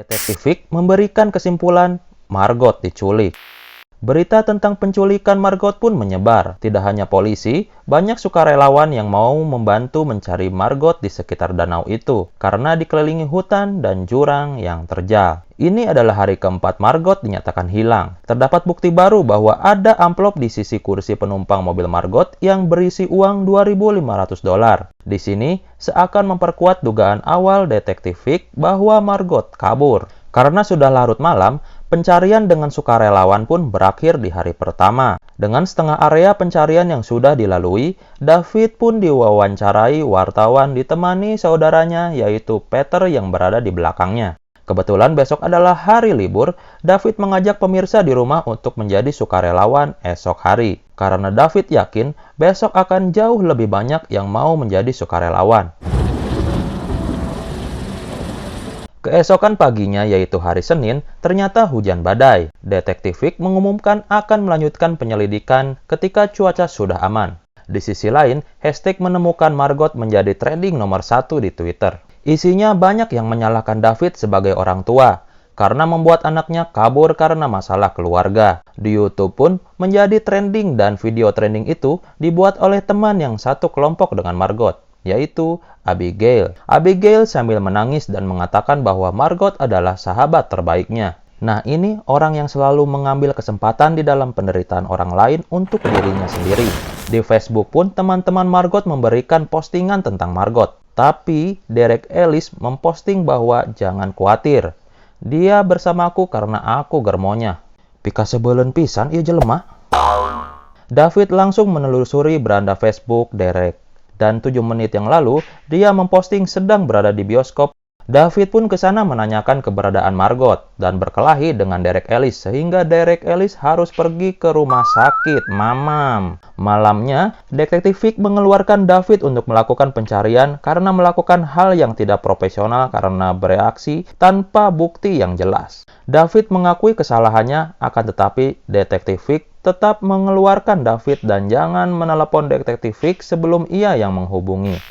Detektif Vic memberikan kesimpulan Margot diculik. Berita tentang penculikan Margot pun menyebar. Tidak hanya polisi, banyak sukarelawan yang mau membantu mencari Margot di sekitar danau itu karena dikelilingi hutan dan jurang yang terjal. Ini adalah hari keempat Margot dinyatakan hilang. Terdapat bukti baru bahwa ada amplop di sisi kursi penumpang mobil Margot yang berisi uang $2.500. Di sini seakan memperkuat dugaan awal Detektif Vic bahwa Margot kabur. Karena sudah larut malam, pencarian dengan sukarelawan pun berakhir di hari pertama. Dengan setengah area pencarian yang sudah dilalui, David pun diwawancarai wartawan ditemani saudaranya yaitu Peter yang berada di belakangnya. Kebetulan besok adalah hari libur, David mengajak pemirsa di rumah untuk menjadi sukarelawan esok hari. Karena David yakin besok akan jauh lebih banyak yang mau menjadi sukarelawan. Keesokan paginya, yaitu hari Senin, ternyata hujan badai. Detektif Vic mengumumkan akan melanjutkan penyelidikan ketika cuaca sudah aman. Di sisi lain, hashtag menemukan Margot menjadi trending nomor 1 di Twitter. Isinya banyak yang menyalahkan David sebagai orang tua, karena membuat anaknya kabur karena masalah keluarga. Di YouTube pun menjadi trending dan video trending itu dibuat oleh teman yang satu kelompok dengan Margot, yaitu Abigail. Abigail sambil menangis dan mengatakan bahwa Margot adalah sahabat terbaiknya. Nah, ini orang yang selalu mengambil kesempatan di dalam penderitaan orang lain untuk dirinya sendiri. Di Facebook pun teman-teman Margot memberikan postingan tentang Margot. Tapi Derek Ellis memposting bahwa jangan khawatir. Dia bersamaku karena aku germonya. Pika sebelen pisan ieu jelema. David langsung menelusuri beranda Facebook Derek. Dan 7 menit yang lalu, dia memposting sedang berada di bioskop. David pun ke sana menanyakan keberadaan Margot dan berkelahi dengan Derek Ellis sehingga Derek Ellis harus pergi ke rumah sakit. Mamam. Malamnya, Detektif Vic mengeluarkan David untuk melakukan pencarian karena melakukan hal yang tidak profesional karena bereaksi tanpa bukti yang jelas. David mengakui kesalahannya, akan tetapi Detektif Vic tetap mengeluarkan David dan jangan menelepon Detektif Vic sebelum ia yang menghubungi.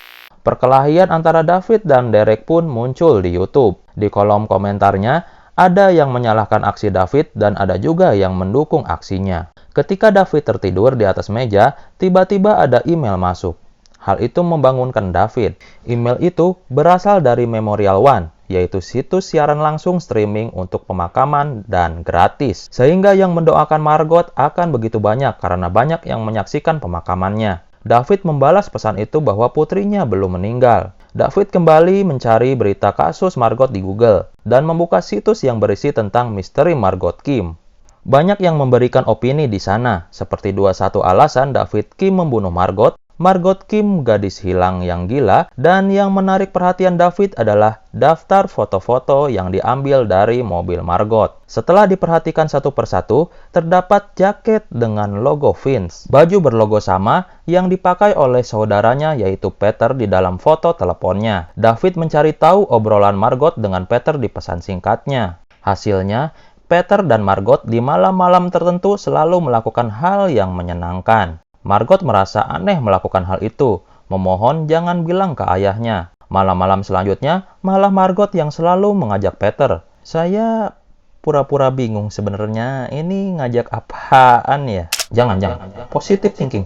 Perkelahian antara David dan Derek pun muncul di YouTube. Di kolom komentarnya, ada yang menyalahkan aksi David dan ada juga yang mendukung aksinya. Ketika David tertidur di atas meja, tiba-tiba ada email masuk. Hal itu membangunkan David. Email itu berasal dari Memorial One, yaitu situs siaran langsung streaming untuk pemakaman dan gratis. Sehingga yang mendoakan Margot akan begitu banyak karena banyak yang menyaksikan pemakamannya. David membalas pesan itu bahwa putrinya belum meninggal. David kembali mencari berita kasus Margot di Google dan membuka situs yang berisi tentang misteri Margot Kim. Banyak yang memberikan opini di sana, seperti 21 alasan David Kim membunuh Margot, Margot Kim gadis hilang yang gila, dan yang menarik perhatian David adalah daftar foto-foto yang diambil dari mobil Margot. Setelah diperhatikan satu persatu, terdapat jaket dengan logo Vince, baju berlogo sama yang dipakai oleh saudaranya yaitu Peter di dalam foto teleponnya. David mencari tahu obrolan Margot dengan Peter di pesan singkatnya. Hasilnya, Peter dan Margot di malam-malam tertentu selalu melakukan hal yang menyenangkan. Margot merasa aneh melakukan hal itu, memohon jangan bilang ke ayahnya. Malam-malam selanjutnya, malah Margot yang selalu mengajak Peter. Saya pura-pura bingung sebenarnya ini ngajak apaan ya? Jangan. Positive thinking.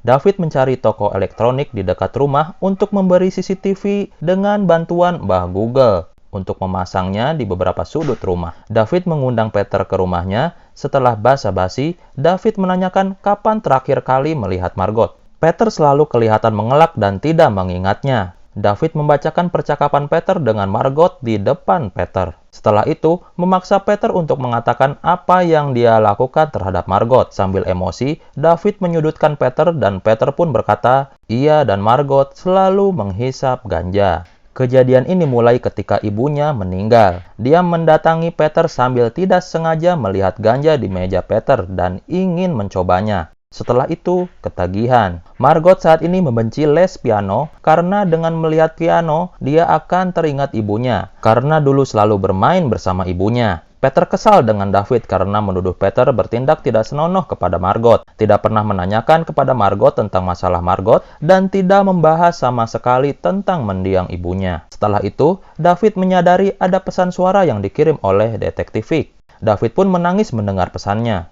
David mencari toko elektronik di dekat rumah untuk memberi CCTV dengan bantuan Mbah Google untuk memasangnya di beberapa sudut rumah. David mengundang Peter ke rumahnya. Setelah basa-basi, David menanyakan kapan terakhir kali melihat Margot. Peter selalu kelihatan mengelak dan tidak mengingatnya. David membacakan percakapan Peter dengan Margot di depan Peter. Setelah itu, memaksa Peter untuk mengatakan apa yang dia lakukan terhadap Margot. Sambil emosi, David menyudutkan Peter dan Peter pun berkata, ia dan Margot selalu menghisap ganja. Kejadian ini mulai ketika ibunya meninggal. Dia mendatangi Peter sambil tidak sengaja melihat ganja di meja Peter dan ingin mencobanya. Setelah itu, ketagihan. Margot saat ini membenci les piano karena dengan melihat piano, dia akan teringat ibunya. Karena dulu selalu bermain bersama ibunya. Peter kesal dengan David karena menuduh Peter bertindak tidak senonoh kepada Margot, tidak pernah menanyakan kepada Margot tentang masalah Margot, dan tidak membahas sama sekali tentang mendiang ibunya. Setelah itu, David menyadari ada pesan suara yang dikirim oleh detektif Vic. David pun menangis mendengar pesannya.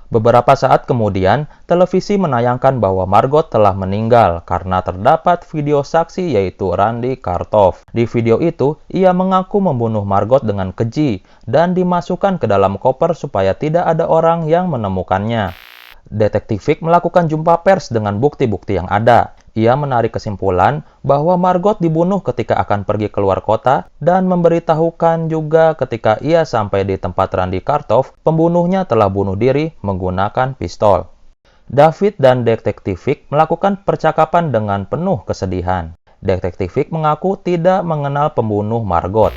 Beberapa saat kemudian, televisi menayangkan bahwa Margot telah meninggal karena terdapat video saksi yaitu Randy Kartoff. Di video itu, ia mengaku membunuh Margot dengan keji dan dimasukkan ke dalam koper supaya tidak ada orang yang menemukannya. Detektif Vic melakukan jumpa pers dengan bukti-bukti yang ada. Ia menarik kesimpulan bahwa Margot dibunuh ketika akan pergi keluar kota dan memberitahukan juga ketika ia sampai di tempat Randy Kartoff, pembunuhnya telah bunuh diri menggunakan pistol. David dan Detektif Vic melakukan percakapan dengan penuh kesedihan. Detektif Vic mengaku tidak mengenal pembunuh Margot.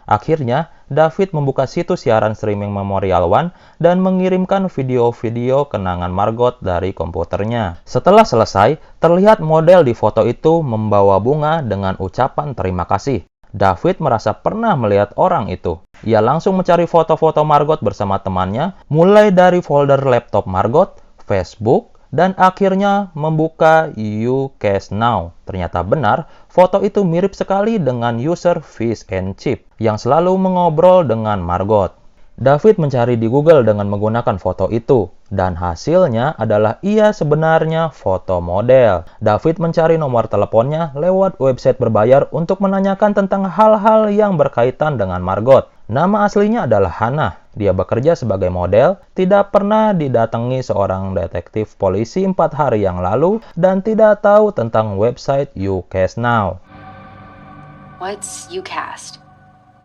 Akhirnya, David membuka situs siaran streaming Memorial One dan mengirimkan video-video kenangan Margot dari komputernya. Setelah selesai, terlihat model di foto itu membawa bunga dengan ucapan terima kasih. David merasa pernah melihat orang itu. Ia langsung mencari foto-foto Margot bersama temannya, mulai dari folder laptop Margot, Facebook, dan akhirnya membuka uCase Now. Ternyata benar, foto itu mirip sekali dengan user Fish and Chip yang selalu mengobrol dengan Margot. David mencari di Google dengan menggunakan foto itu, dan hasilnya adalah ia sebenarnya foto model. David mencari nomor teleponnya lewat website berbayar untuk menanyakan tentang hal-hal yang berkaitan dengan Margot. Nama aslinya adalah Hannah. Dia bekerja sebagai model, tidak pernah didatangi seorang detektif polisi 4 hari yang lalu, dan tidak tahu tentang website uCase Now. What's uCast?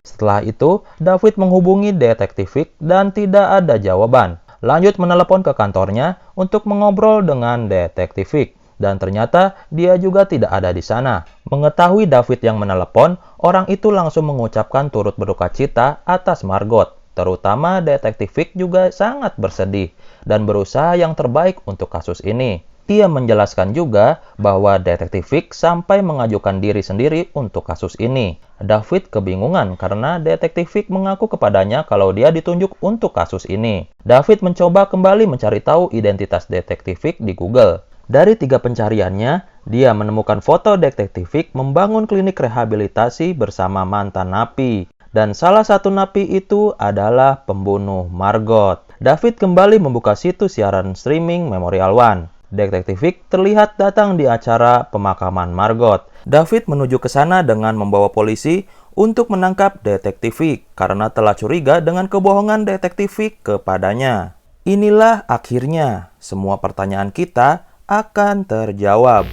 Setelah itu, David menghubungi detektif Vic dan tidak ada jawaban. Lanjut menelepon ke kantornya untuk mengobrol dengan detektif Vic. Dan ternyata dia juga tidak ada di sana. Mengetahui David yang menelepon, orang itu langsung mengucapkan turut berduka cita atas Margot. Terutama detektif Vic juga sangat bersedih dan berusaha yang terbaik untuk kasus ini. Ia menjelaskan juga bahwa detektif Vic sampai mengajukan diri sendiri untuk kasus ini. David kebingungan karena detektif Vic mengaku kepadanya kalau dia ditunjuk untuk kasus ini. David mencoba kembali mencari tahu identitas detektif Vic di Google. Dari 3 pencariannya, dia menemukan foto detektif Vic membangun klinik rehabilitasi bersama mantan napi. Dan salah satu napi itu adalah pembunuh Margot. David kembali membuka situs siaran streaming Memorial One. Detektif Vic terlihat datang di acara pemakaman Margot. David menuju ke sana dengan membawa polisi untuk menangkap detektif Vic karena telah curiga dengan kebohongan detektif Vic kepadanya. Inilah akhirnya semua pertanyaan kita akan terjawab.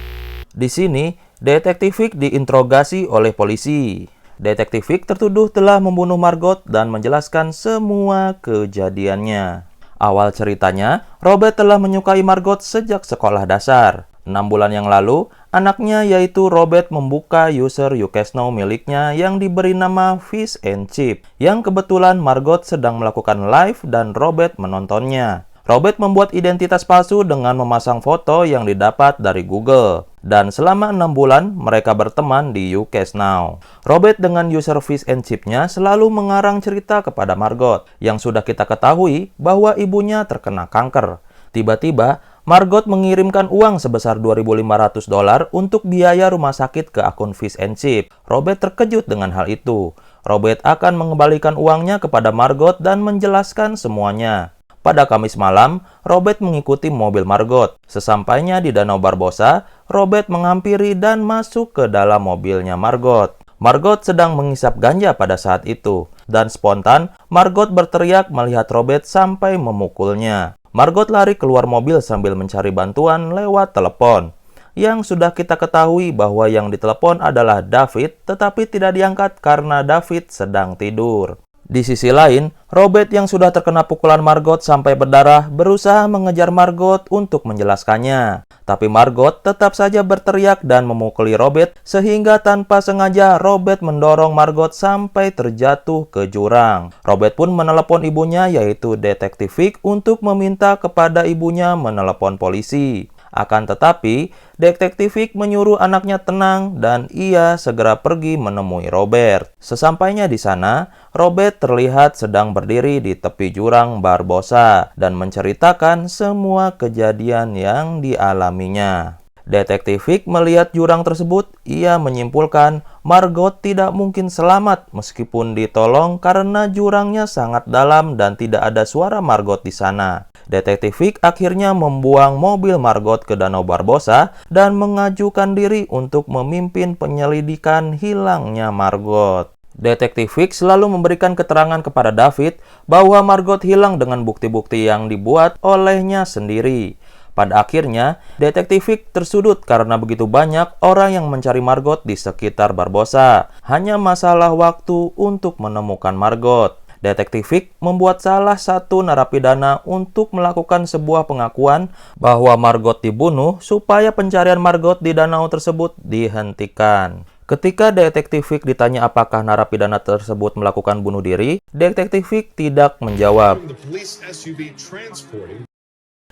Di sini, detektif Vic diinterogasi oleh polisi. Detektif Vic tertuduh telah membunuh Margot dan menjelaskan semua kejadiannya. Awal ceritanya, Robert telah menyukai Margot sejak sekolah dasar. 6 bulan yang lalu, anaknya yaitu Robert membuka user uCase Now miliknya yang diberi nama Fish and Chip, yang kebetulan Margot sedang melakukan live dan Robert menontonnya. Robert membuat identitas palsu dengan memasang foto yang didapat dari Google. Dan selama 6 bulan, mereka berteman di uCase Now. Robert dengan user Fish and Chip-nya selalu mengarang cerita kepada Margot, yang sudah kita ketahui bahwa ibunya terkena kanker. Tiba-tiba, Margot mengirimkan uang sebesar $2.500 untuk biaya rumah sakit ke akun Fish and Chip. Robert terkejut dengan hal itu. Robert akan mengembalikan uangnya kepada Margot dan menjelaskan semuanya. Pada Kamis malam, Robert mengikuti mobil Margot. Sesampainya di Danau Barbosa, Robert menghampiri dan masuk ke dalam mobilnya Margot. Margot sedang mengisap ganja pada saat itu, dan spontan Margot berteriak melihat Robert sampai memukulnya. Margot lari keluar mobil sambil mencari bantuan lewat telepon. Yang sudah kita ketahui bahwa yang ditelepon adalah David, tetapi tidak diangkat karena David sedang tidur. Di sisi lain, Robert yang sudah terkena pukulan Margot sampai berdarah berusaha mengejar Margot untuk menjelaskannya. Tapi Margot tetap saja berteriak dan memukuli Robert sehingga tanpa sengaja Robert mendorong Margot sampai terjatuh ke jurang. Robert pun menelepon ibunya yaitu detektif Vic untuk meminta kepada ibunya menelepon polisi. Akan tetapi, Detektif Vic menyuruh anaknya tenang dan ia segera pergi menemui Robert. Sesampainya di sana, Robert terlihat sedang berdiri di tepi jurang Barbossa dan menceritakan semua kejadian yang dialaminya. Detektif Vic melihat jurang tersebut, ia menyimpulkan Margot tidak mungkin selamat meskipun ditolong karena jurangnya sangat dalam dan tidak ada suara Margot di sana. Detektif Vic akhirnya membuang mobil Margot ke Danau Barbossa dan mengajukan diri untuk memimpin penyelidikan hilangnya Margot. Detektif Vic selalu memberikan keterangan kepada David bahwa Margot hilang dengan bukti-bukti yang dibuat olehnya sendiri. Pada akhirnya, Detektif Vic tersudut karena begitu banyak orang yang mencari Margot di sekitar Barbossa. Hanya masalah waktu untuk menemukan Margot. Detektif Vic membuat salah satu narapidana untuk melakukan sebuah pengakuan bahwa Margot dibunuh supaya pencarian Margot di danau tersebut dihentikan. Ketika Detektif Vic ditanya apakah narapidana tersebut melakukan bunuh diri, Detektif Vic tidak menjawab.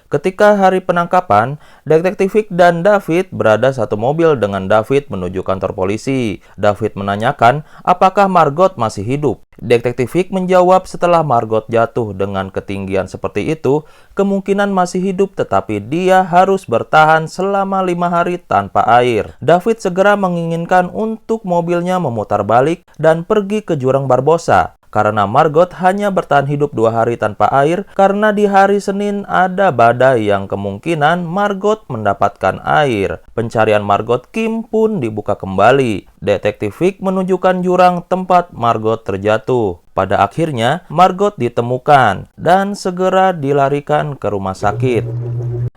Ketika hari penangkapan, Detektif Vic dan David berada satu mobil dengan David menuju kantor polisi. David menanyakan apakah Margot masih hidup. Detektif Vic menjawab setelah Margot jatuh dengan ketinggian seperti itu, kemungkinan masih hidup tetapi dia harus bertahan selama 5 hari tanpa air. David segera menginginkan untuk mobilnya memutar balik dan pergi ke jurang Barbossa. Karena Margot hanya bertahan hidup 2 hari tanpa air, karena di hari Senin ada badai yang kemungkinan Margot mendapatkan air. Pencarian Margot Kim pun dibuka kembali. Detektif Vic menunjukkan jurang tempat Margot terjatuh. Pada akhirnya, Margot ditemukan dan segera dilarikan ke rumah sakit.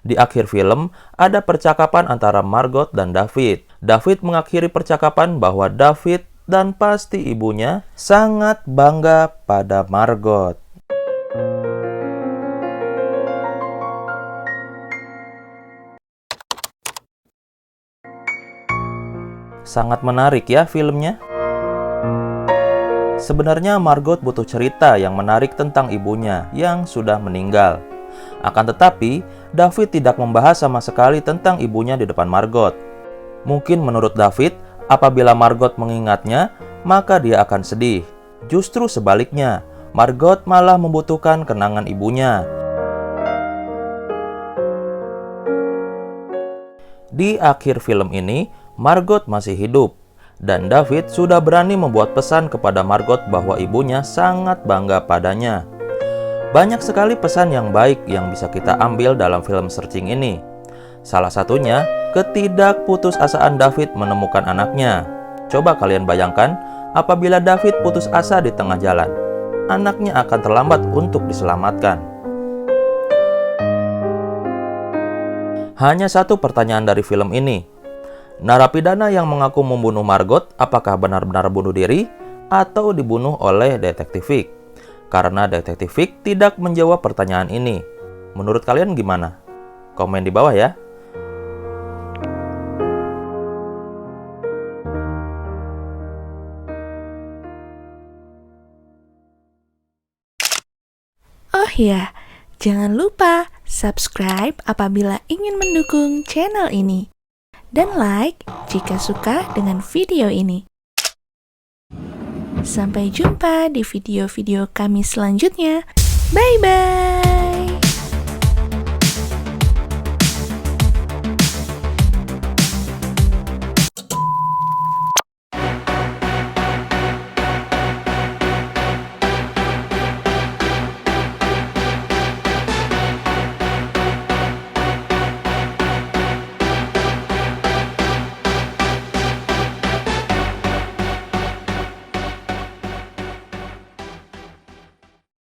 Di akhir film, ada percakapan antara Margot dan David. David mengakhiri percakapan bahwa David dan pasti ibunya sangat bangga pada Margot. Sangat menarik ya filmnya. Sebenarnya Margot butuh cerita yang menarik tentang ibunya yang sudah meninggal. Akan tetapi, David tidak membahas sama sekali tentang ibunya di depan Margot. Mungkin menurut David, apabila Margot mengingatnya, maka dia akan sedih. Justru sebaliknya, Margot malah membutuhkan kenangan ibunya. Di akhir film ini, Margot masih hidup. Dan David sudah berani membuat pesan kepada Margot bahwa ibunya sangat bangga padanya. Banyak sekali pesan yang baik yang bisa kita ambil dalam film Searching ini. Salah satunya, ketidakputusasaan David menemukan anaknya. Coba kalian bayangkan, apabila David putus asa di tengah jalan, anaknya akan terlambat untuk diselamatkan. Hanya satu pertanyaan dari film ini. Narapidana yang mengaku membunuh Margot, apakah benar-benar bunuh diri atau dibunuh oleh Detektif Vic? Karena Detektif Vic tidak menjawab pertanyaan ini. Menurut kalian gimana? Komen di bawah ya. Oh ya, jangan lupa subscribe apabila ingin mendukung channel ini. Dan like jika suka dengan video ini. Sampai jumpa di video-video kami selanjutnya. Bye-bye!